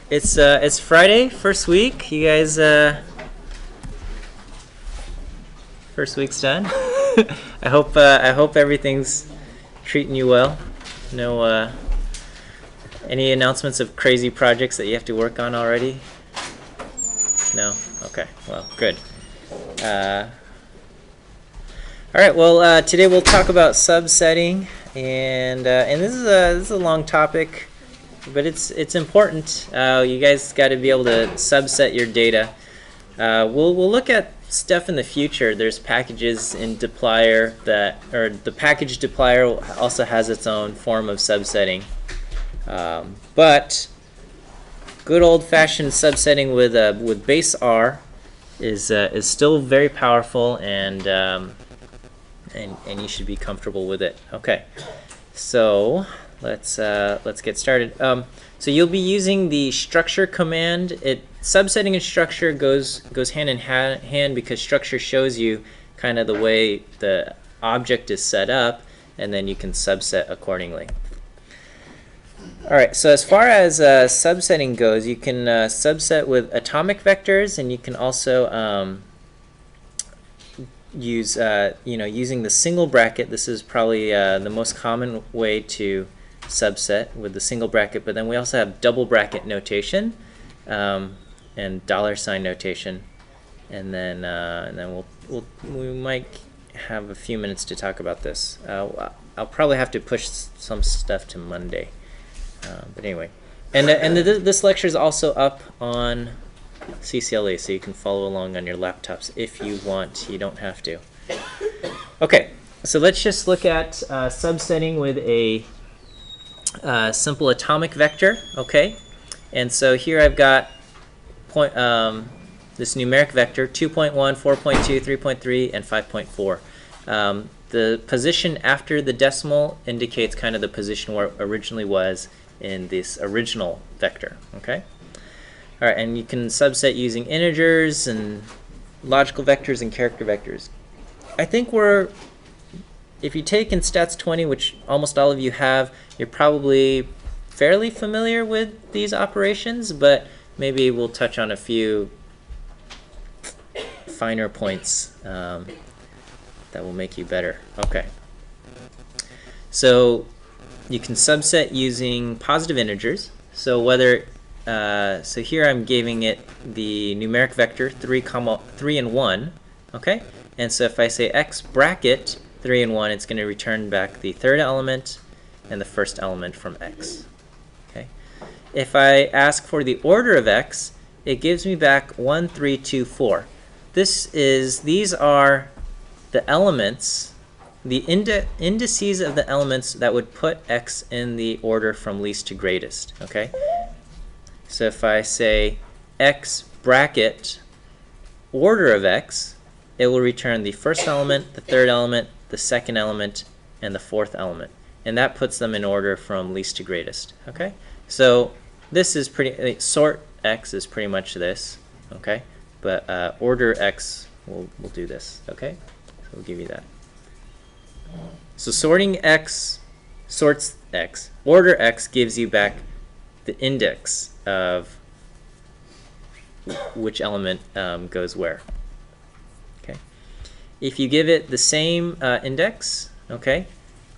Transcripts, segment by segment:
It's Friday, first week. You guys, first week's done. I hope everything's treating you well. No, any announcements of crazy projects that you have to work on already? No. Okay. Well, good. All right. Well, today we'll talk about subsetting, and this is a long topic, but it's important. You guys got to be able to subset your data. We'll look at stuff in the future. There's packages in dplyr the package dplyr also has its own form of subsetting. But good old-fashioned subsetting with base R is still very powerful, and you should be comfortable with it. Okay, so let's get started. So you'll be using the structure command. Subsetting and structure goes hand in hand because structure shows you kind of the way the object is set up, and then you can subset accordingly. All right, so as far as subsetting goes, you can subset with atomic vectors, and you can also use using the single bracket. This is probably the most common way to subset with the single bracket, but then we also have double bracket notation and $ notation, and then we might have a few minutes to talk about this. I'll probably have to push some stuff to Monday, but anyway, and this lecture is also up on CCLA, so you can follow along on your laptops if you want. You don't have to. Okay, so let's just look at subsetting with a simple atomic vector. Okay, and so here I've got this numeric vector 2.1, 4.2, 3.3, and 5.4. The position after the decimal indicates kind of the position where it originally was in this original vector. Okay. All right, and you can subset using integers and logical vectors and character vectors. I think if you take in Stats 20, which almost all of you have, you're probably fairly familiar with these operations, but maybe we'll touch on a few finer points that will make you better. Okay. So you can subset using positive integers. So whether so here I'm giving it the numeric vector 3 and 1, okay? And so if I say x bracket 3 and 1, it's going to return back the third element and the first element from x. Okay. If I ask for the order of x, it gives me back 1, 3, 2, 4. These are the elements, the indices of the elements that would put x in the order from least to greatest. Okay. So if I say x bracket order of x, it will return the first element, the third element, the second element, and the fourth element. And that puts them in order from least to greatest. Okay? So this is sort x is pretty much this. Okay? But order x will do this. Okay? So we'll give you that. So sorting x sorts x. Order x gives you back the index of which element goes where. Okay. If you give it the same index, okay,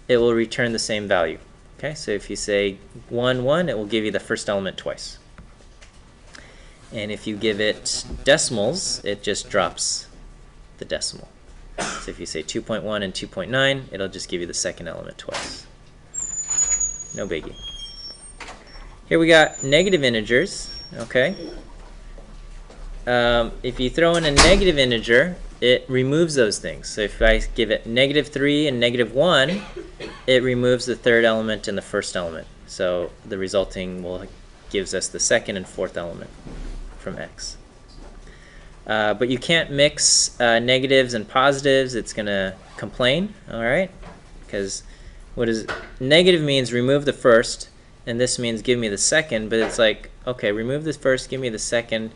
it will return the same value. Okay, so if you say 1, 1, it will give you the first element twice. And if you give it decimals, it just drops the decimal. So if you say 2.1 and 2.9, it'll just give you the second element twice. No biggie. Here we got negative integers. Okay. If you throw in a negative integer, it removes those things. So if I give it -3 and -1, it removes the third element and the first element. So the resulting gives us the second and fourth element from x. But you can't mix negatives and positives. It's going to complain. All right, because negative means remove the first, and this means give me the second, but it's like, okay, remove the first, give me the second.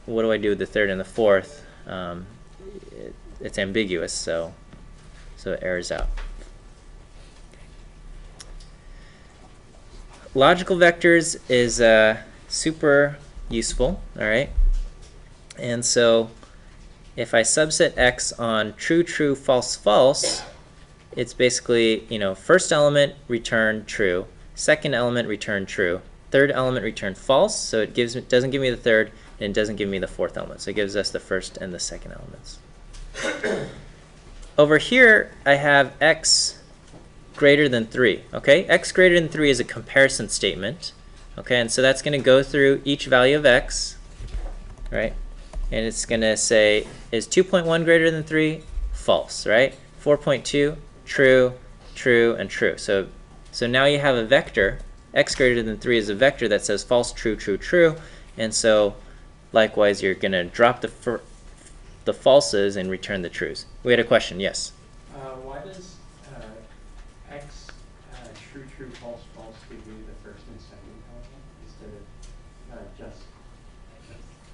What do I do with the third and the fourth? It's ambiguous, so it errors out. Logical vectors is super useful, all right? And so if I subset x on true, true, false, false, it's basically, first element return true, second element return true, third element return false, so it doesn't give me the third, and it doesn't give me the fourth element. So it gives us the first and the second elements. Over here, I have x greater than 3. Okay, x greater than 3 is a comparison statement. Okay, and so that's going to go through each value of x, right? And it's going to say, is 2.1 greater than 3? False, right? 4.2, true, true, and true. So now you have a vector. X greater than 3 is a vector that says false, true, true, true. And so likewise, you're going to drop the falses and return the trues. We had a question, yes? Why does x true, true, false, false give you the first and second element instead of just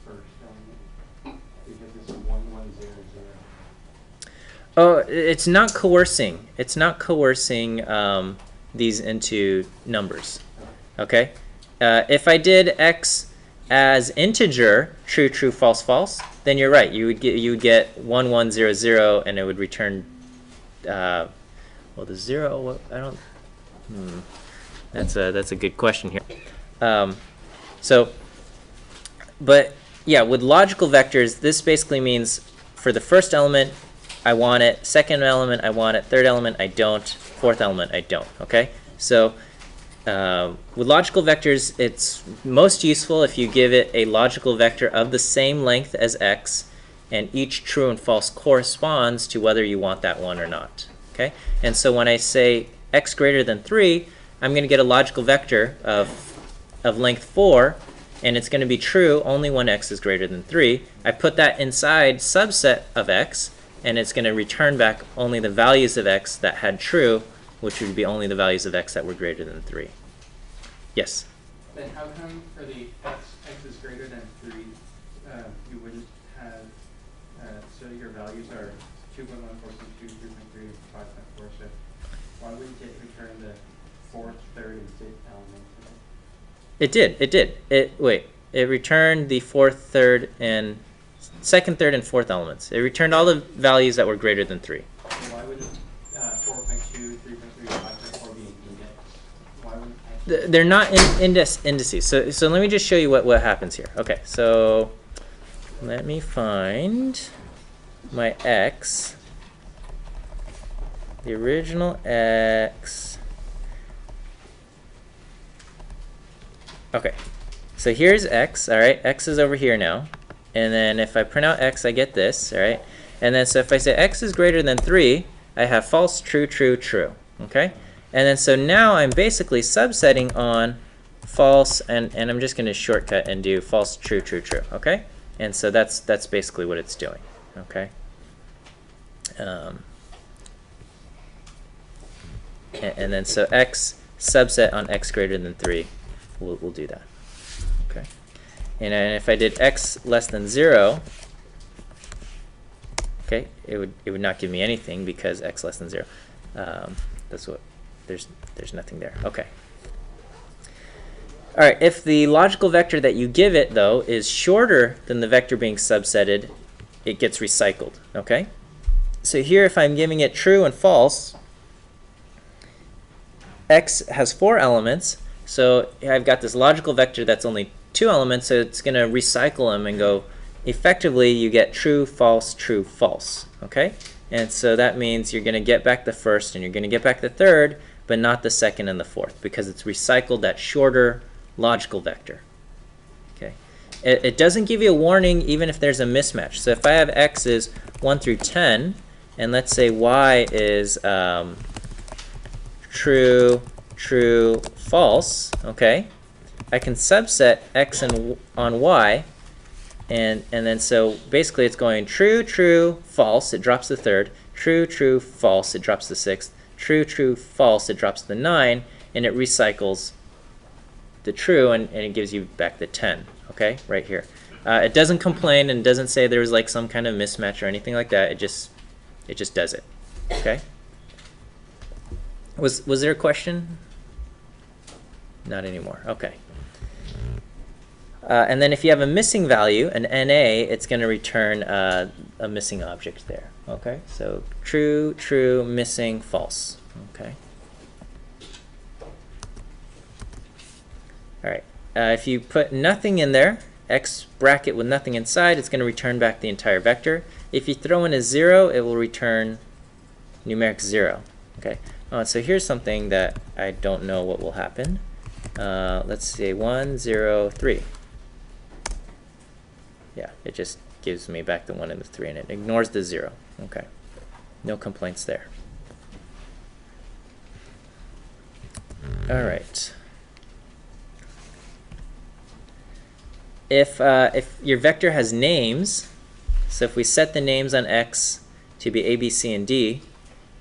first element? Because it's 1, 1, 0, 0. Oh, it's not coercing. It's not coercing these into numbers. Okay? If I did x as integer, true, true, false, false, then you're right. You would get 1, 1, 0, 0, and it would return. Well, the 0. I don't. That's a good question here. But yeah, with logical vectors, this basically means for the first element, I want it. Second element, I want it. Third element, I don't. Fourth element, I don't. Okay. So with logical vectors, it's most useful if you give it a logical vector of the same length as x, and each true and false corresponds to whether you want that one or not. Okay? And so when I say x greater than 3, I'm going to get a logical vector of length 4, and it's going to be true only when x is greater than 3. I put that inside subset of x, and it's going to return back only the values of x that had true, which would be only the values of x that were greater than 3. Yes? Then how come for the x is greater than 3, you wouldn't have, so your values are 2.1, 4.2, 3.3, 5.4, so why wouldn't it return the fourth, third, and fifth element? It did. It returned the fourth, third, and second, third, and fourth elements. It returned all the values that were greater than 3. So why would 4.2, 3.3, 5.4 be index? Why would they're not indices. So let me just show you what happens here. Okay, so let me find my x, the original x. Okay, so here's x, all right? X is over here now. And then if I print out x, I get this, all right? And then so if I say x is greater than 3, I have false, true, true, true, okay? And then so now I'm basically subsetting on false, and I'm just going to shortcut and do false, true, true, true, okay? And so that's basically what it's doing, okay? And then so x subset on x greater than 3 will do that, okay? And if I did x less than 0, okay, it would not give me anything because x less than 0. That's what there's nothing there. Okay. All right. If the logical vector that you give it though is shorter than the vector being subsetted, it gets recycled. Okay. So here, if I'm giving it true and false, x has 4 elements. So I've got this logical vector that's only 2 elements, so it's going to recycle them and go, effectively you get true, false, true, false, okay? And so that means you're going to get back the first and you're going to get back the third, but not the second and the fourth, because it's recycled that shorter logical vector, okay? It doesn't give you a warning even if there's a mismatch. So if I have x is 1 through 10, and let's say y is true, true, false, okay? I can subset x on y, and then so basically it's going true, true, false, it drops the third, true, true, false, it drops the sixth, true, true, false, it drops the 9, and it recycles the true, and it gives you back the 10, okay, right here. It doesn't complain and doesn't say there was like some kind of mismatch or anything like that. It just does it, okay? Was there a question? Not anymore. Okay. And then if you have a missing value, an NA, it's going to return a missing object there. Okay, so true, true, missing, false. Okay. All right. If you put nothing in there, x bracket with nothing inside, it's going to return back the entire vector. If you throw in a 0, it will return numeric 0. Okay. So here's something that I don't know what will happen. Let's say 1, 0, 3. Yeah, it just gives me back the 1 and the 3, and it ignores the 0. Okay. No complaints there. All right. If your vector has names, so if we set the names on X to be A, B, C, and D,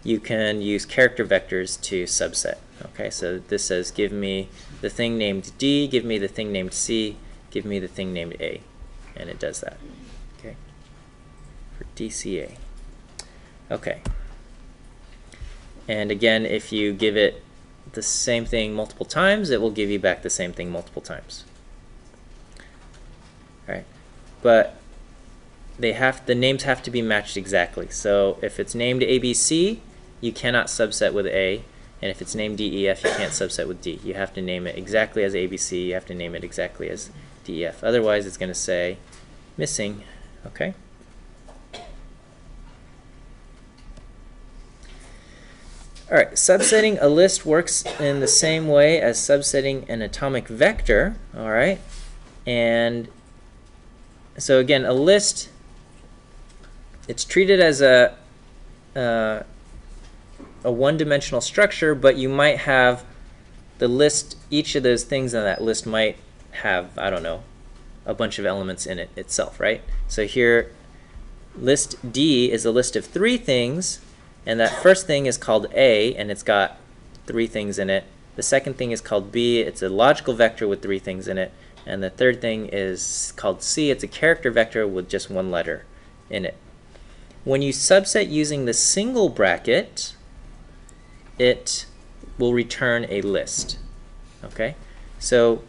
you can use character vectors to subset. Okay, so this says give me the thing named D, give me the thing named C, give me the thing named A, and it does that. Okay, for DCA. Okay, and again, if you give it the same thing multiple times, it will give you back the same thing multiple times. Right, but the names have to be matched exactly. So if it's named ABC, you cannot subset with A, and if it's named DEF, you can't subset with D. You have to name it exactly as ABC. You have to name it exactly as DEF. Otherwise, it's going to say missing. Okay. All right, subsetting a list works in the same way as subsetting an atomic vector. All right, and so again, a list, it's treated as a one-dimensional structure, but you might have the list, each of those things on that list might have, I don't know, a bunch of elements in it itself, right? So here, list D is a list of 3 things, and that first thing is called A, and it's got 3 things in it. The second thing is called B, it's a logical vector with 3 things in it. And the third thing is called C. It's a character vector with just 1 letter in it. When you subset using the single bracket, it will return a list. Okay? So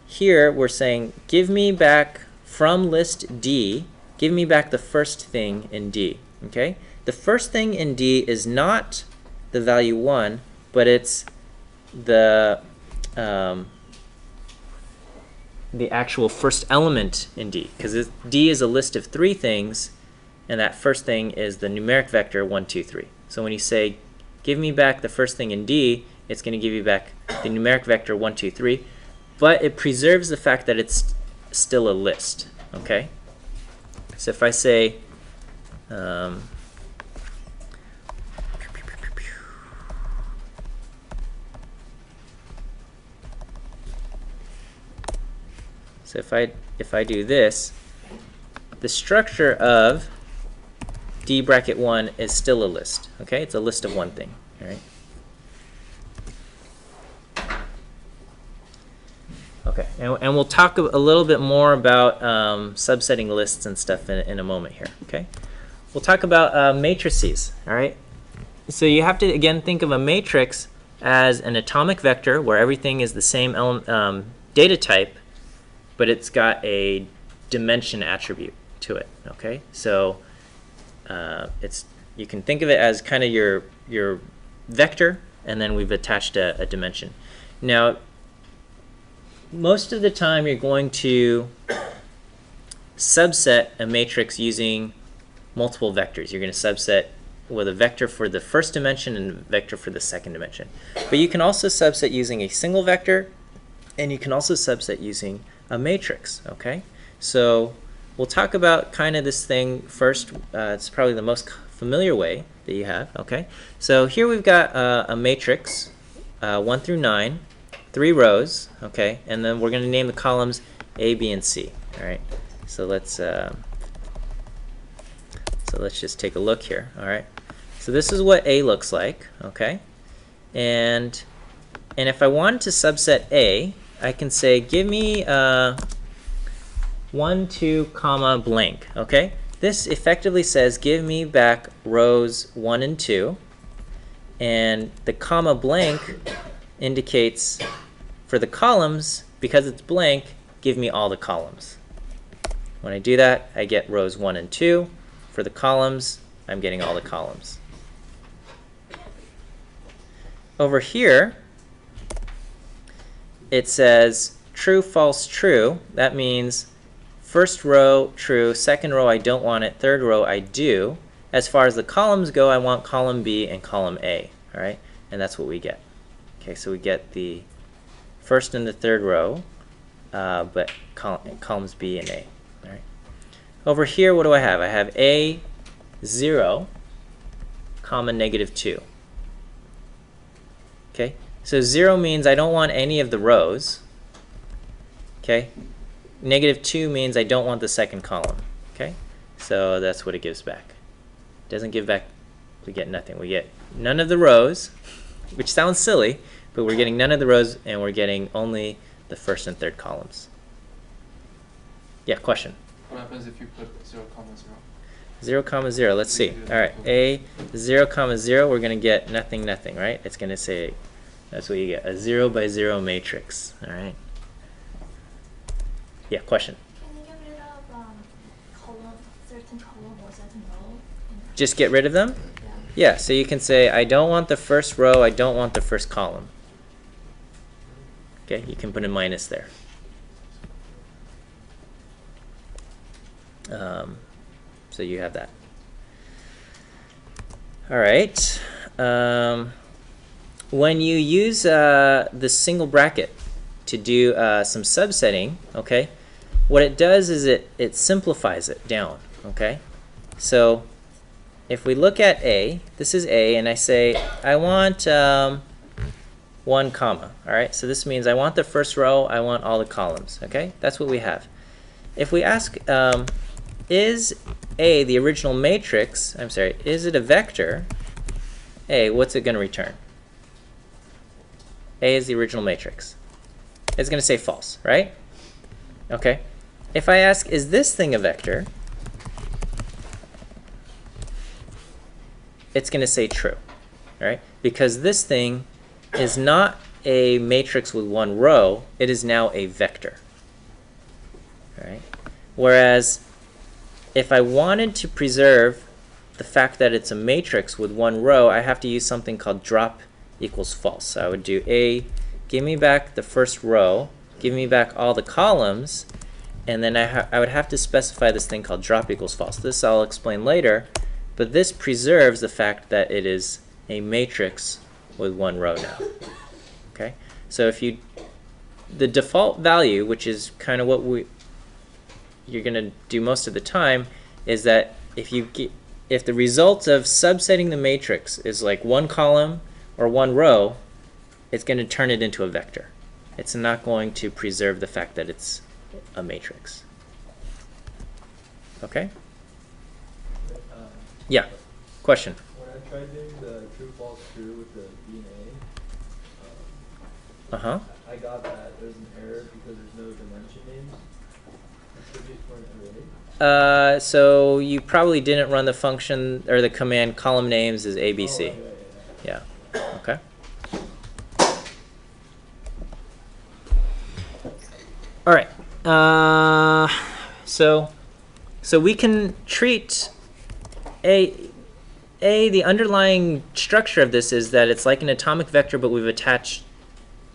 here we're saying, give me back from list D, give me back the first thing in D. Okay? The first thing in D is not the value 1, but it's the actual first element in D, because D is a list of 3 things, and that first thing is the numeric vector 1, 2, 3. So when you say give me back the first thing in D, it's going to give you back the numeric vector 1, 2, 3, but it preserves the fact that it's still a list. Okay, so if I say so if I do this, the structure of D bracket 1 is still a list. Okay, it's a list of 1 thing. All right. Okay, and we'll talk a little bit more about subsetting lists and stuff in a moment here. Okay, we'll talk about matrices. All right. So you have to again think of a matrix as an atomic vector where everything is the same data type, but it's got a dimension attribute to it. Okay, so you can think of it as kind of your vector, and then we've attached a dimension. Now, most of the time you're going to subset a matrix using multiple vectors. You're going to subset with a vector for the first dimension and a vector for the second dimension. But you can also subset using a single vector, and you can also subset using a matrix. Okay, so we'll talk about kind of this thing first. It's probably the most familiar way that you have. Okay, so here we've got a matrix 1 through 9, 3 rows. Okay, and then we're going to name the columns A, B, and C. All right, so let's just take a look here. All right, so this is what A looks like. Okay, and if I wanted to subset A, I can say give me 1, 2, comma, blank. Okay, this effectively says give me back rows 1 and 2, and the comma blank indicates for the columns, because it's blank, give me all the columns. When I do that, I get rows 1 and 2. For the columns, I'm getting all the columns. Over here, it says true, false, true. That means first row, true. Second row, I don't want it. Third row, I do. As far as the columns go, I want column B and column A. All right? And that's what we get. Okay, so we get the first and the third row, but columns B and A. All right. Over here, what do I have? I have A, 0, comma, -2. Okay, so 0 means I don't want any of the rows. Okay, -2 means I don't want the second column. Okay, so that's what it gives back. It doesn't give back, we get nothing. We get none of the rows, which sounds silly, but we're getting none of the rows and we're getting only the first and third columns. Yeah, question? What happens if you put 0, 0? 0, 0, let's see. All right, A, 0, 0, we're going to get nothing, nothing, right? It's going to say, that's what you get, a 0 by 0 matrix, all right? Yeah, question? Can you get rid of certain column or certain row? Just get rid of them? Yeah. Yeah, so you can say, I don't want the first row, I don't want the first column. Okay, you can put a minus there. So you have that. All right. When you use the single bracket to do some subsetting, okay, what it does is it simplifies it down, okay? So if we look at A, this is A, and I say I want 1 comma, all right? So this means I want the first row, I want all the columns, okay? That's what we have. If we ask, is A the original matrix, I'm sorry, is it a vector? A, what's it going to return? A is the original matrix. It's going to say false, right? Okay. If I ask, is this thing a vector? It's going to say true, right? Because this thing is not a matrix with 1 row, it is now a vector. Right? Whereas if I wanted to preserve the fact that it's a matrix with 1 row, I have to use something called drop equals false. So I would do A, give me back the first row, give me back all the columns, and then I would have to specify this thing called drop equals false. This I'll explain later, but this preserves the fact that it is a matrix with 1 row now. Okay, so if you, the default value, which is kind of what you're going to do most of the time, is that if the result of subsetting the matrix is like 1 column or 1 row, it's going to turn it into a vector. It's not going to preserve the fact that it's a matrix. Okay? Yeah. Question? When I tried doing the true, false, true with the B and A, I got that there's an error because there's no dimension names. So you probably didn't run the function or the command column names as ABC. Oh, yeah. Okay. All right. So we can treat the underlying structure of this is that it's like an atomic vector, but we've attached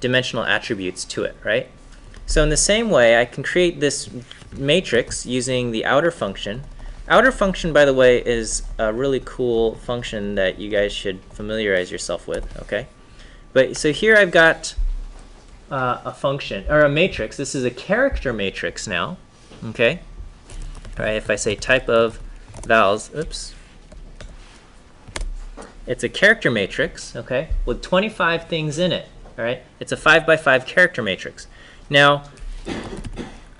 dimensional attributes to it, right? So in the same way, I can create this matrix using the outer function. Outer function, by the way, is a really cool function that you guys should familiarize yourself with, okay? But so here I've got a function, or a matrix. This is a character matrix now, okay? All right, if I say type of vowels, oops. It's a character matrix, okay, with 25 things in it, all right? It's a 5 by 5 character matrix. Now,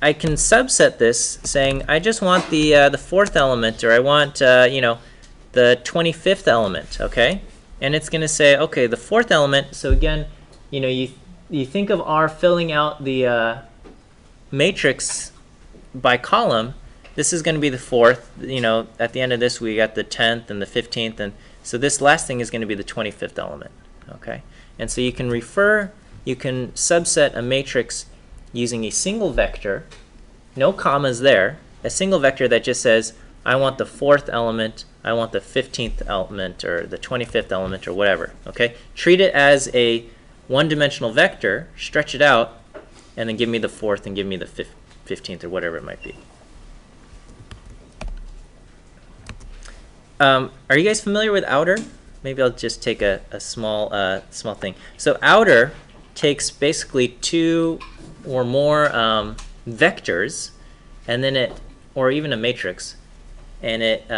I can subset this saying I just want the 4th element, or I want the 25th element, okay? And it's going to say, okay, the 4th element. So again, you think of R filling out the matrix by column. This is going to be the 4th. At the end of this, we got the 10th and the 15th, and so this last thing is going to be the 25th element, okay? And so you can subset a matrix using a single vector, no commas there, a single vector that just says, I want the 4th element, I want the 15th element, or the 25th element, or whatever. Okay? Treat it as a one-dimensional vector, stretch it out, and then give me the 4th and give me the 15th, or whatever it might be. Are you guys familiar with outer? Maybe I'll just take a small thing. So outer takes basically 2 or more vectors, and then or even a matrix, and it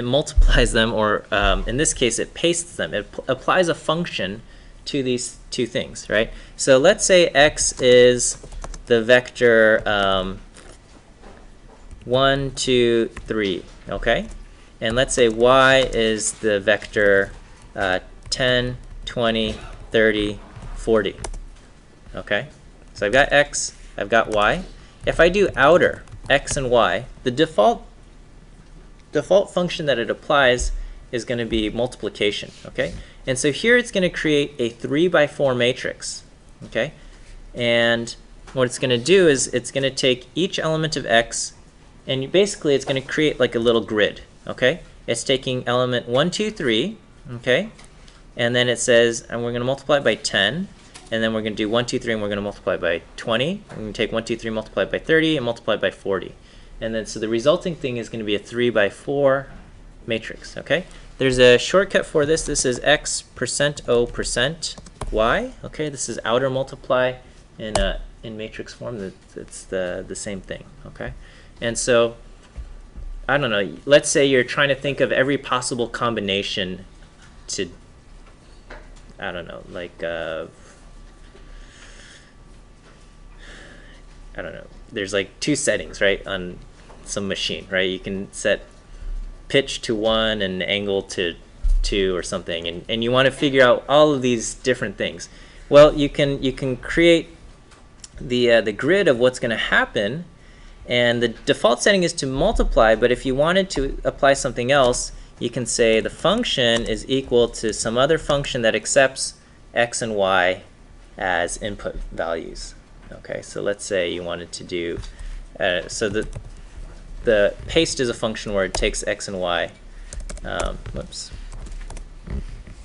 multiplies them, or in this case, it pastes them. It applies a function to these 2 things, right? So let's say x is the vector 1, 2, 3, okay? And let's say y is the vector 10, 20, 30, 40, okay? So I've got x, I've got y. If I do outer x and y, the default function that it applies is going to be multiplication, okay? And so here it's going to create a 3x4 matrix, okay? And what it's going to do is it's going to take each element of x, and basically it's going to create like a little grid, okay? It's taking element 1, 2, 3, okay? And then it says, and we're going to multiply it by 10, and then we're going to do 1, 2, 3, and we're going to multiply by 20. We're going to take 1, 2, 3, multiply by 30, and multiply by 40. And then so the resulting thing is going to be a 3x4 matrix, okay? There's a shortcut for this. This is x %O%y, okay? This is outer multiply in matrix form. It's the same thing, okay? And so, I don't know, let's say you're trying to think of every possible combination to, I don't know, like, I don't know, there's like 2 settings, right, on some machine, right? You can set pitch to 1 and angle to 2 or something, and you want to figure out all of these different things. Well, you can create the grid of what's going to happen, and the default setting is to multiply, but if you wanted to apply something else, you can say the function is equal to some other function that accepts x and y as input values. Okay, so let's say you wanted to do, so the paste is a function where it takes x and y, whoops.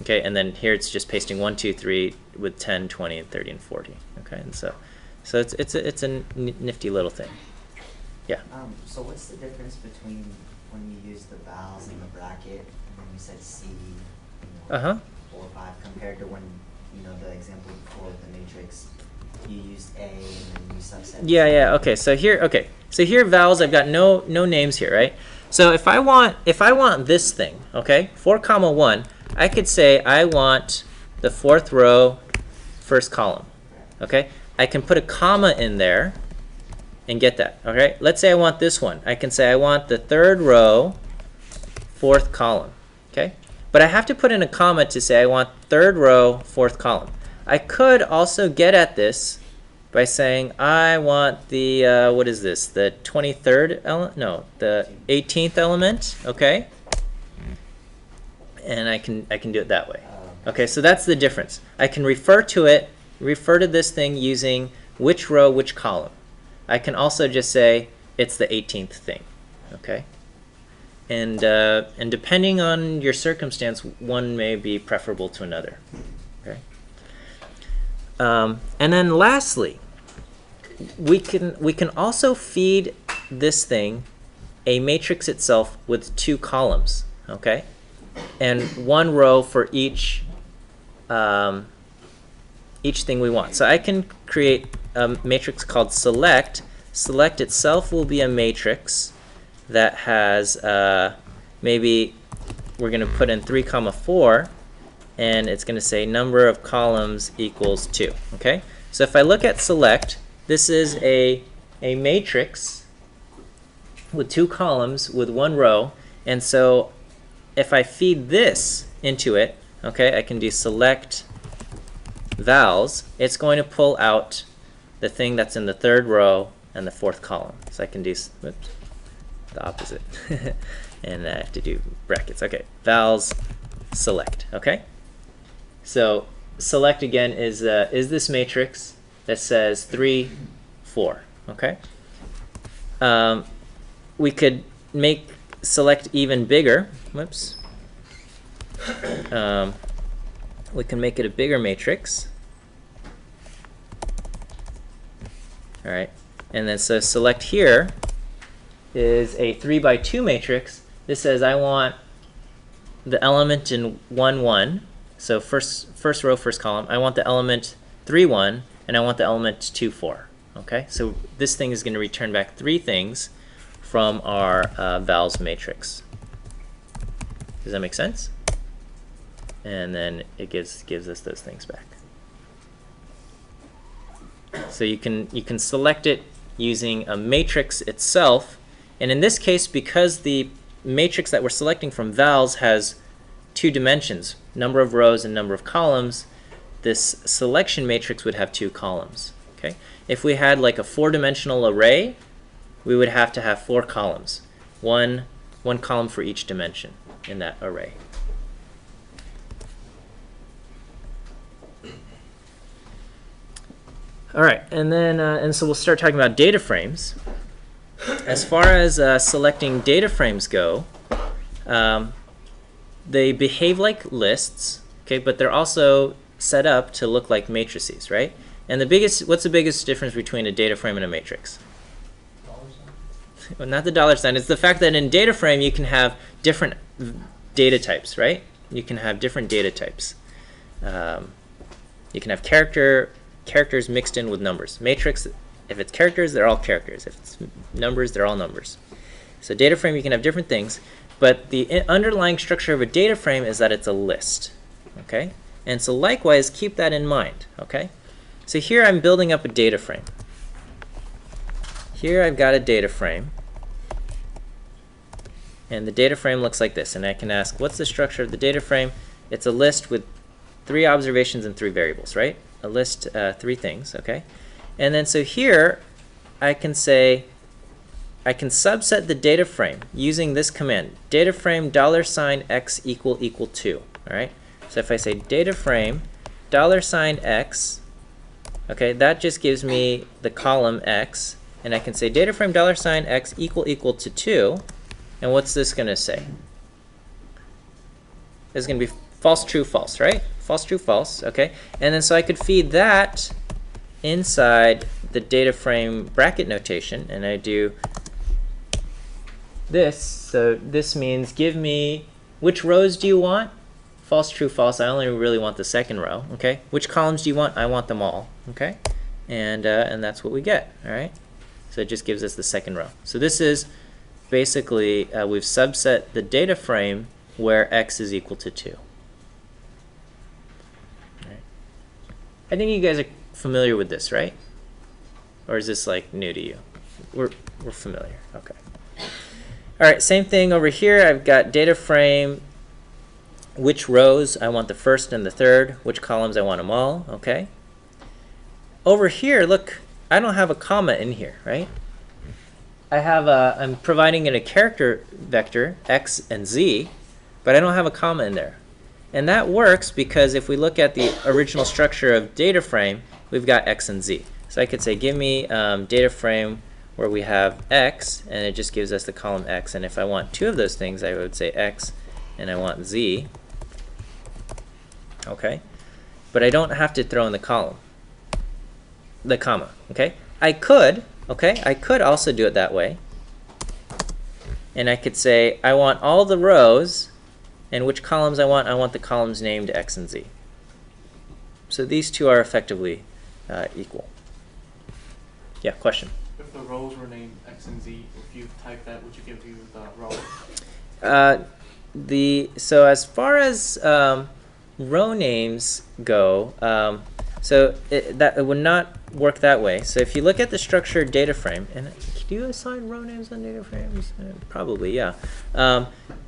Okay, and then here it's just pasting 1, 2, 3 with 10, 20, and 30, and 40. Okay, and so it's a nifty little thing. Yeah. So what's the difference between when you use the vowels in the bracket and when you said C, 4 or 5, compared to when, the example before with the matrix, you used A and then you subset? Yeah. Okay. So here vowels, I've got no names here, right? So if I want this thing, okay, 4, 1, I could say I want the 4th row, 1st column. Okay. I can put a comma in there and get that. Okay. Let's say I want this one. I can say I want the 3rd row, 4th column. Okay. But I have to put in a comma to say I want 3rd row, 4th column. I could also get at this by saying I want the, what is this, the 23rd element? No, the 18th element, okay? And I can do it that way. Okay, so that's the difference. I can refer to this thing using which row, which column. I can also just say it's the 18th thing, okay? And depending on your circumstance, one may be preferable to another. Okay. And then lastly, we can also feed this thing a matrix itself with 2 columns, okay, and 1 row for each thing we want. So I can create a matrix called select. Select itself will be a matrix that has maybe we're going to put in 3, 4, and it's going to say number of columns equals 2. Okay, so if I look at select, this is a matrix with 2 columns with 1 row, and so if I feed this into it, okay, I can do select vowels. It's going to pull out the thing that's in the 3rd row and the 4th column. So I can do the opposite, and I have to do brackets. Okay, vowels select. Okay, so select again is this matrix, that says 3, 4. Okay. We could select even bigger. Whoops. We can make it a bigger matrix. All right, and then so select here is a 3 by 2 matrix. This says I want the element in 1, 1. So first row, first column. I want the element 3, 1, and I want the element 2, 4. Okay, so this thing is going to return back 3 things from our vals matrix. Does that make sense? And then it gives us those things back. So you can select it using a matrix itself, and in this case, because the matrix that we're selecting from vals has 2 dimensions, number of rows and number of columns, this selection matrix would have 2 columns. Okay? If we had like a 4-dimensional array, we would have to have 4 columns, one column for each dimension in that array. All right, and then and so we'll start talking about data frames. As far as selecting data frames go, they behave like lists, okay, but they're also set up to look like matrices, right? And what's the biggest difference between a data frame and a matrix? Well, not the dollar sign. It's the fact that in data frame you can have different data types, right? You can have different data types. You can have characters mixed in with numbers. Matrix, if it's characters, they're all characters. If it's numbers, they're all numbers. So data frame, you can have different things, but the underlying structure of a data frame is that it's a list. Okay? And so likewise, keep that in mind. Okay? So here I'm building up a data frame. Here I've got a data frame. And the data frame looks like this. And I can ask, what's the structure of the data frame? It's a list with 3 observations and 3 variables, right? A list, 3 things, okay? And then so here I can say, I can subset the data frame using this command, data frame $x == 2, all right? So if I say data frame $x, okay, that just gives me the column x, and I can say data frame $x == 2, and what's this going to say? It's going to be false, true, false, right? False, true, false, okay? And then so I could feed that inside the data frame bracket notation, and I do this. So this means give me, which rows do you want? False, true, false. I only really want the second row, okay? Which columns do you want? I want them all, okay? And that's what we get, all right? So it just gives us the second row. So this is basically, we've subset the data frame where x is equal to 2. I think you guys are familiar with this, right? Or is this like new to you? We're familiar. Okay. All right, same thing over here. I've got data frame, which rows I want the first and the third, which columns I want them all, okay? Over here, look, I don't have a comma in here, right? I'm providing in a character vector, x and z, but I don't have a comma in there. And that works because if we look at the original structure of data frame, we've got x and z. So I could say, give me data frame where we have x, and it just gives us the column x. And if I want 2 of those things, I would say x, and I want z. Okay? But I don't have to throw in the column, the comma. Okay? I could also do it that way. And I could say, I want all the rows, and which columns I want the columns named x and z. So these two are effectively equal. Yeah, question? If the rows were named x and z, if you type that, would you give you the row? So as far as row names go, it would not work that way. So if you look at the structured data frame, and do you assign row names on data frames? Probably, yeah.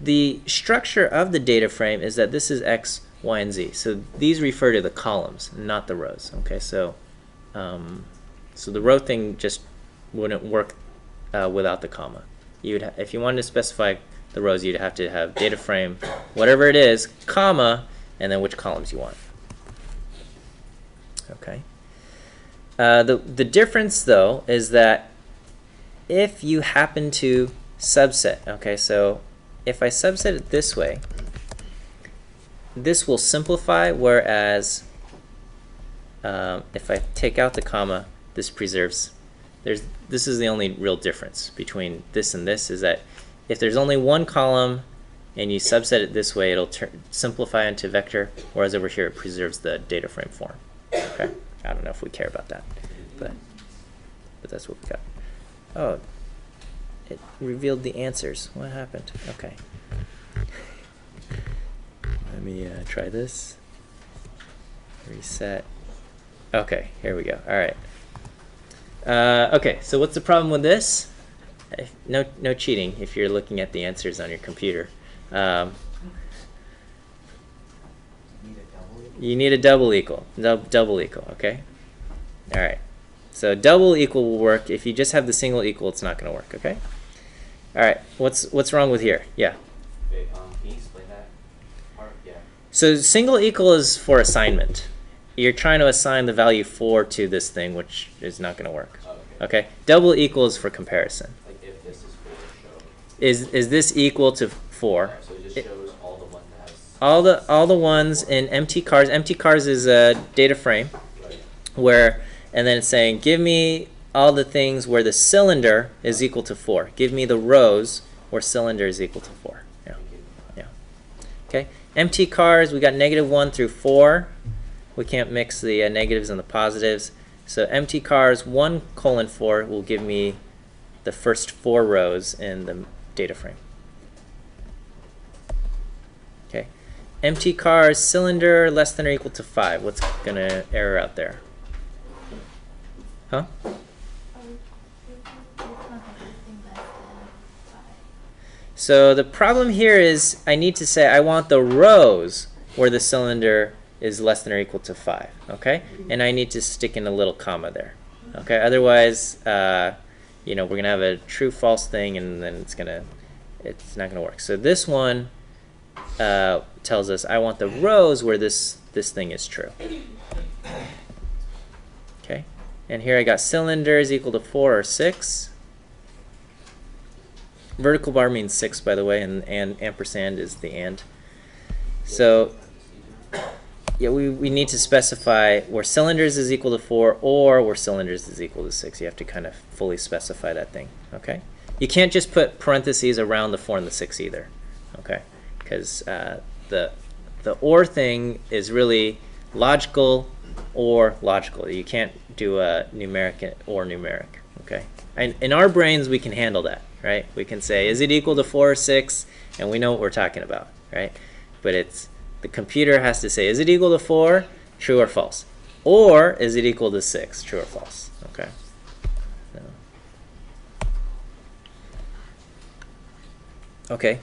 The structure of the data frame is that this is x, y, and z. So these refer to the columns, not the rows. Okay, so the row thing just wouldn't work without the comma. If you wanted to specify the rows, you'd have to have data frame, whatever it is, comma, and then which columns you want. Okay. The difference, though, is that if you happen to subset, okay, so if I subset it this way, this will simplify, whereas if I take out the comma, this preserves. This is the only real difference between this and this, is that if there's only one column and you subset it this way, it'll simplify into vector, whereas over here it preserves the data frame form. Okay, I don't know if we care about that, but that's what we got. Oh, it revealed the answers. What happened? Okay. Let me try this. Reset. Okay, here we go. All right. Okay, so what's the problem with this? No cheating if you're looking at the answers on your computer. You need a double equal. Double equal, okay? All right. So double equal will work. If you just have the single equal, it's not going to work, okay? All right. What's wrong with here? Yeah. Wait, can you explain that part? Yeah. So single equal is for assignment. You're trying to assign the value 4 to this thing, which is not going to work. Oh, okay. Okay. Double equal is for comparison. Like if this is 4, show. Is this equal to 4? So it just shows all the ones that has. All the ones in empty cars. Empty cars is a data frame, Right. where, and then it's saying, give me all the things where the cylinder is equal to 4. Give me the rows where cylinder is equal to 4. Yeah. Yeah. Okay. Empty cars, we got -1 through 4. We can't mix the negatives and the positives. So empty cars 1:4 will give me the first 4 rows in the data frame. Okay. Empty cars cylinder less than or equal to 5. What's going to error out there? Huh? So the problem here is I need to say I want the rows where the cylinder is less than or equal to 5, okay? And I need to stick in a little comma there, okay? Otherwise, you know, we're gonna have a true/false thing, and then it's not gonna work. So this one tells us I want the rows where this thing is true, okay? And here I got cylinder is equal to 4 or 6. Vertical bar means 6, by the way, and ampersand is the and. So yeah, we need to specify where cylinders is equal to 4 or where cylinders is equal to 6. You have to kind of fully specify that thing, okay? You can't just put parentheses around the 4 and the 6 either, okay? Because the or thing is really logical or logical. You can't do a numeric or numeric, okay? And in our brains, we can handle that, right? We can say, is it equal to 4 or 6? And we know what we're talking about, right? But it's the computer has to say, is it equal to 4? True or false? Or is it equal to 6? True or false? Okay. No. Okay.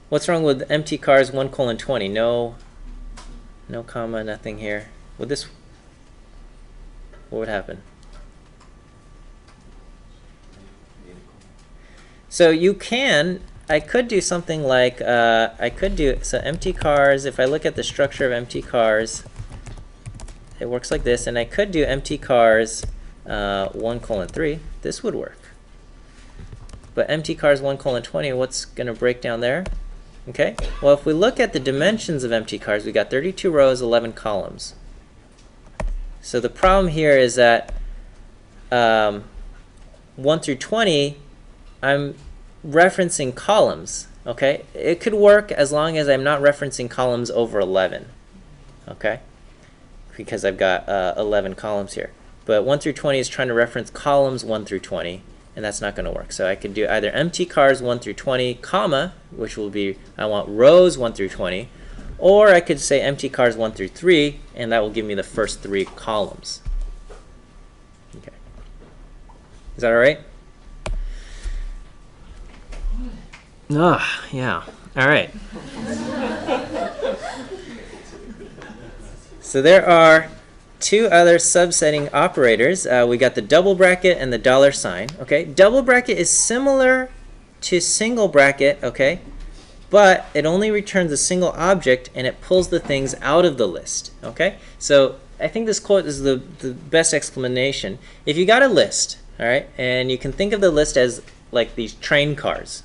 What's wrong with empty cars 1:20? No comma, nothing here. Would this? What would happen? So you can. I could do something like, so empty cars, if I look at the structure of empty cars, it works like this, and I could do empty cars 1:3. This would work. But empty cars 1:20, what's going to break down there? Okay, well, if we look at the dimensions of empty cars, we got 32 rows, 11 columns. So the problem here is that 1 through 20, I'm referencing columns, okay? It could work as long as I'm not referencing columns over 11, okay? Because I've got 11 columns here. But 1 through 20 is trying to reference columns 1 through 20, and that's not going to work. So I could do either empty cars 1 through 20, comma, which will be, I want rows 1 through 20, or I could say empty cars 1 through 3, and that will give me the first 3 columns. Okay. Is that all right? Yeah. All right. So there are 2 other subsetting operators. We got the double bracket and the $sign. Okay. Double bracket is similar to single bracket. Okay. But it only returns a single object and it pulls the things out of the list. Okay. So I think this quote is the best explanation. If you got a list, all right, and you can think of the list as like these train cars,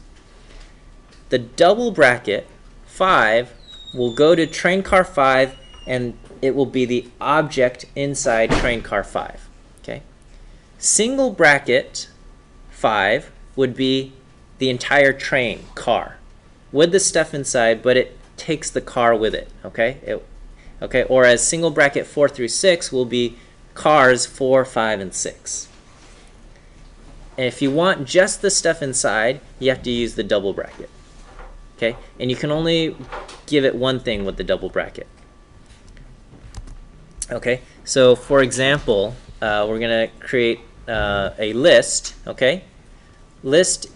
the double bracket 5 will go to train car 5, and it will be the object inside train car 5. Okay. Single bracket 5 would be the entire train car with the stuff inside, but it takes the car with it. Okay. Okay. Or as single bracket 4 through 6 will be cars 4, 5, and 6. And if you want just the stuff inside, you have to use the double bracket. Okay, and you can only give it one thing with the double bracket. Okay, so for example, we're going to create a list. Okay, list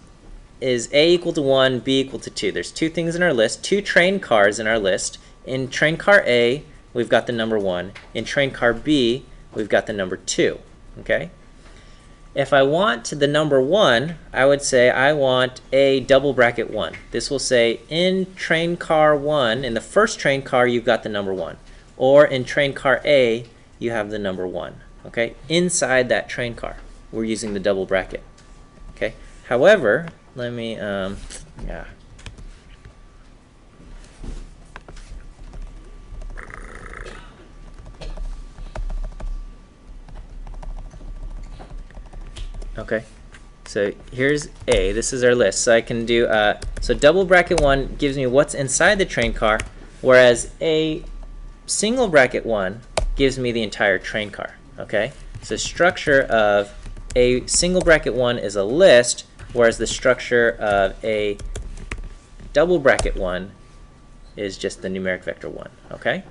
is A equal to 1, B equal to 2. There's two things in our list, two train cars in our list. In train car A, we've got the number 1. In train car B, we've got the number 2. Okay. If I want the number 1, I would say I want a double bracket 1. This will say in train car 1, in the first train car, you've got the number 1. Or in train car A, you have the number 1. Okay, inside that train car, we're using the double bracket. Okay, however, let me, yeah. Okay, so here's A. This is our list. So I can do, so double bracket 1 gives me what's inside the train car, whereas a single bracket 1 gives me the entire train car. Okay, so the structure of a single bracket 1 is a list, whereas the structure of a double bracket 1 is just the numeric vector 1. Okay.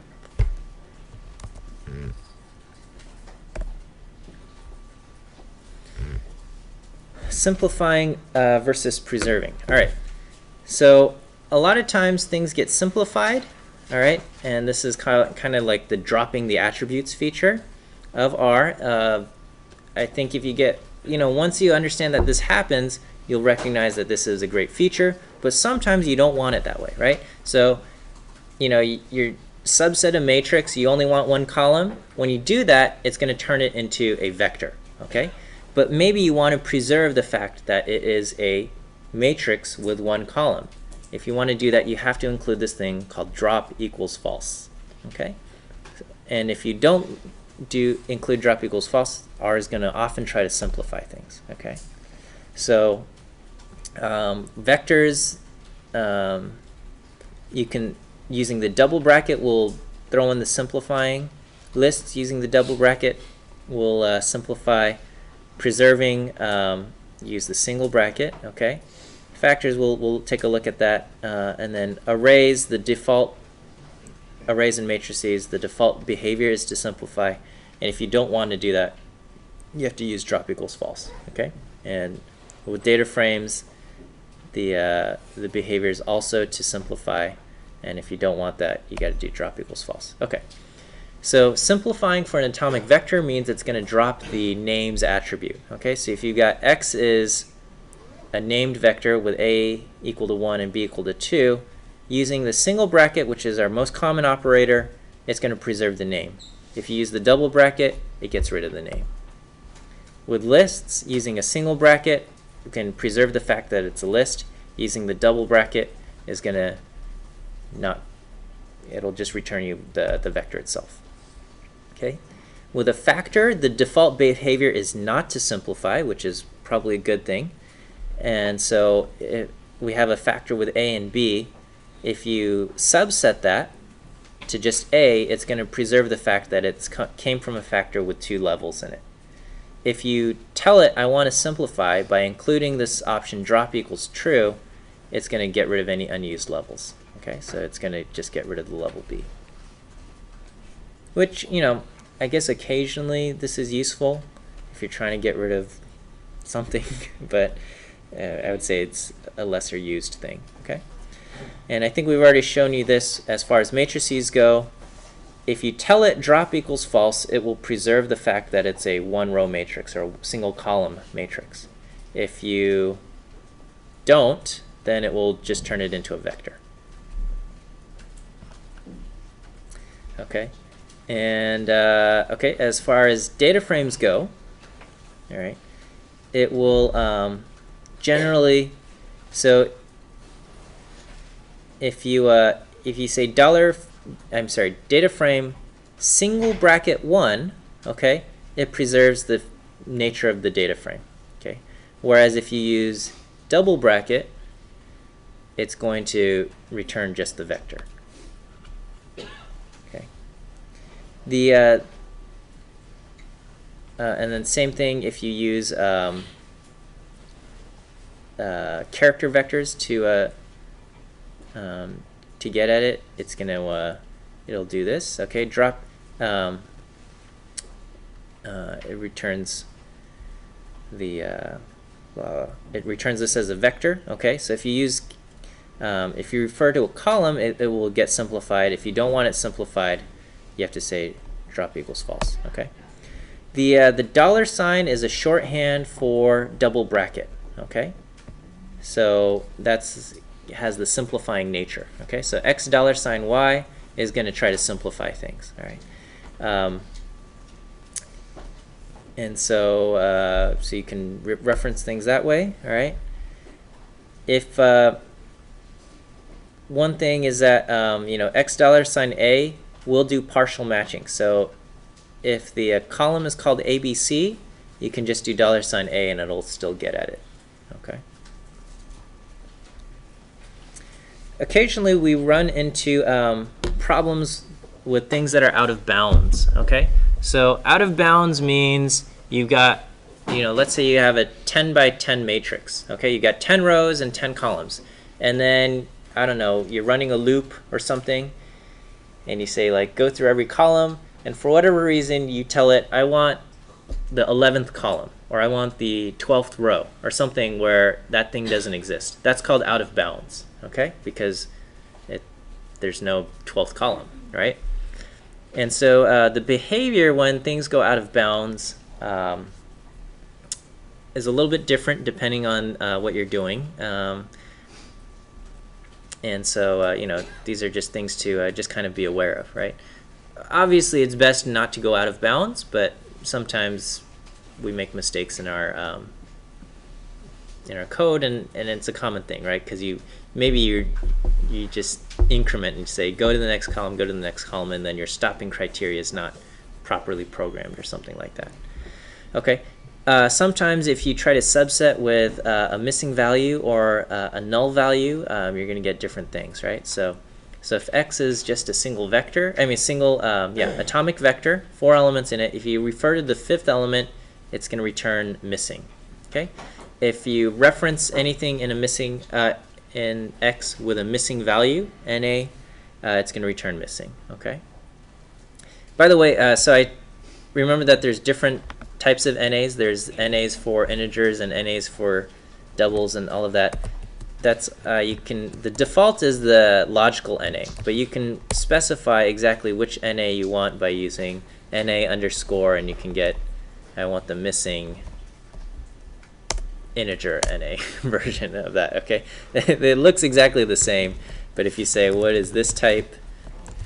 Simplifying versus preserving. All right, so a lot of times things get simplified, all right, and this is kind of like the dropping the attributes feature of R. I think if you get, once you understand that this happens, you'll recognize that this is a great feature, but sometimes you don't want it that way, right? So, your subset of matrix, you only want one column. When you do that, it's going to turn it into a vector, okay? But maybe you want to preserve the fact that it is a matrix with one column. If you want to do that, you have to include this thing called drop equals false. Okay? And if you don't include drop equals false, R is going to often try to simplify things. Okay? So vectors, you can, using the double bracket, will throw in the simplifying. Lists using the double bracket will simplify. Preserving, use the single bracket. Okay, factors, we'll take a look at that, and then arrays, the default arrays and matrices, the default behavior is to simplify, and if you don't want to do that, you have to use drop equals false. Okay, and with data frames, the behavior is also to simplify, and if you don't want that, you got to do drop equals false. Okay. So simplifying for an atomic vector means it's going to drop the names attribute. Okay, so if you've got x is a named vector with a equal to 1 and b equal to 2, using the single bracket, which is our most common operator, it's going to preserve the name. If you use the double bracket, it gets rid of the name. With lists, using a single bracket, you can preserve the fact that it's a list. Using the double bracket is going to it'll just return you the vector itself. Okay. With a factor, the default behavior is not to simplify, which is probably a good thing. And so if we have a factor with a and b. If you subset that to just a, it's going to preserve the fact that it came from a factor with 2 levels in it. If you tell it, I want to simplify, by including this option drop equals true, it's going to get rid of any unused levels. Okay, so it's going to just get rid of the level b. Which, I guess occasionally this is useful if you're trying to get rid of something, but I would say it's a lesser used thing. Okay, and I think we've already shown you this as far as matrices go. If you tell it drop equals false, it will preserve the fact that it's a one-row matrix or a single column matrix. If you don't, then it will just turn it into a vector. Okay. And okay, as far as data frames go, all right, it will generally, so if you say data frame single bracket 1, okay, it preserves the nature of the data frame, okay. Whereas if you use double bracket, it's going to return just the vector. Okay. The and then same thing if you use character vectors to get at it. It's gonna it'll do this. Okay, drop. It returns the it returns this as a vector. Okay, so if you use if you refer to a column, it will get simplified. If you don't want it simplified, you have to say drop equals false. Okay. The $sign is a shorthand for double bracket. Okay. So has the simplifying nature. Okay. So $, $y is going to try to simplify things. All right. And so so you can reference things that way. All right. If one thing is that $A will do partial matching. So if the column is called ABC, you can just do $A and it'll still get at it. Okay. Occasionally we run into problems with things that are out of bounds. Okay. So out of bounds means you've got, let's say you have a 10 by 10 matrix. Okay, you got 10 rows and 10 columns, and then I don't know, you're running a loop or something, and you say like go through every column, and for whatever reason you tell it I want the 11th column, or I want the 12th row, or something where that thing doesn't exist. That's called out of bounds. Okay, because there's no 12th column, right? And so the behavior when things go out of bounds is a little bit different depending on what you're doing. And so these are just things to just kind of be aware of, right? Obviously, it's best not to go out of bounds, but sometimes we make mistakes in our code, and it's a common thing, right? Because you just increment and say go to the next column, go to the next column, and then your stopping criteria is not properly programmed or something like that. Okay. Sometimes if you try to subset with a missing value or a null value, you're going to get different things, right? So if x is just a single vector, atomic vector, 4 elements in it, if you refer to the 5th element, it's going to return missing. Okay. If you reference anything in a missing in x with a missing value, na, it's going to return missing. Okay. By the way, so I remember that there's different types of NAs. There's NAs for integers and NAs for doubles and all of that. That's the default is the logical NA, but you can specify exactly which NA you want by using NA underscore, and you can get I want the missing integer NA version of that. Okay, it looks exactly the same, but if you say what is this type,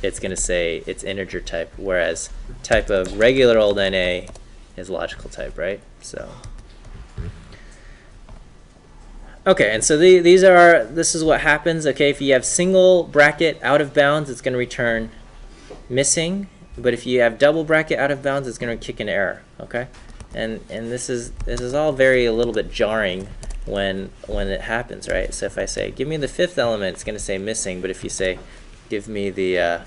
it's going to say it's integer type, whereas type of regular old NA is logical type, right? So okay, and so this is what happens. Okay, if you have single bracket out of bounds, it's going to return missing, but if you have double bracket out of bounds, it's going to kick an error. Okay, and this is all a little bit jarring when it happens, right? So if I say give me the 5th element, it's going to say missing, but if you say give me the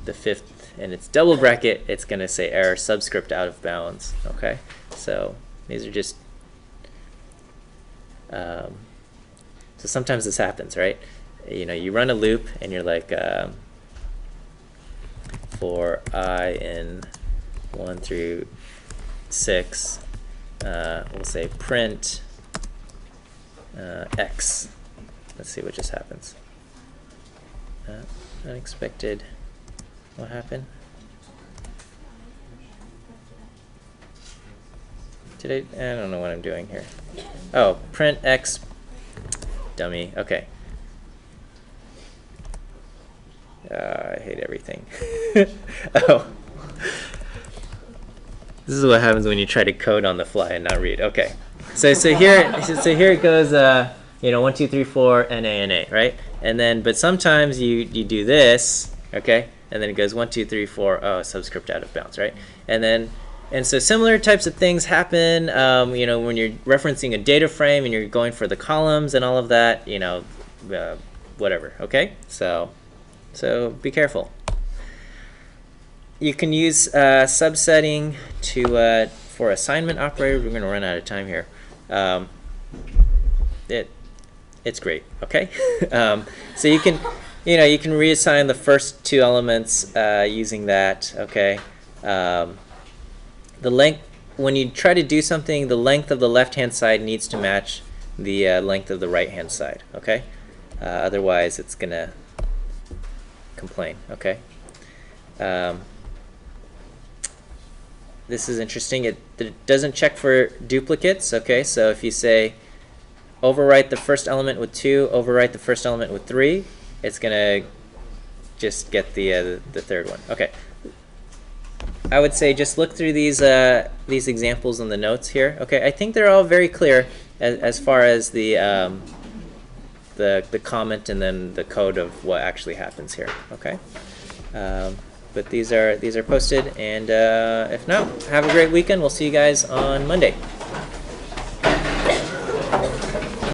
5th and it's double bracket, it's going to say error subscript out of bounds. Okay, so these are just so sometimes this happens, right? You run a loop and you're like for I in 1 through 6, we'll say print x. Let's see what just happens. Unexpected. What happened? I don't know what I'm doing here. Oh, print x, dummy. Okay. I hate everything. Oh. This is what happens when you try to code on the fly and not read. Okay. So here it goes, 1, 2, 3, 4, NA, right? And then, but sometimes you do this, okay? And then it goes 1, 2, 3, 4, oh, subscript out of bounds, right? And so similar types of things happen, when you're referencing a data frame and you're going for the columns and all of that, whatever, okay? So be careful. You can use subsetting for assignment operators. We're going to run out of time here. It's great, okay? So you can reassign the first two elements using that, okay? The length, when you try to do something, the length of the left-hand side needs to match the length of the right-hand side, okay? Otherwise, it's going to complain, okay? This is interesting. It doesn't check for duplicates, okay? So if you say overwrite the first element with 2, overwrite the first element with 3, it's going to just get the third one, okay? I would say just look through these examples in the notes here. Okay, I think they're all very clear as far as the comment and then the code of what actually happens here. Okay, but these are posted, and if not, have a great weekend. We'll see you guys on Monday.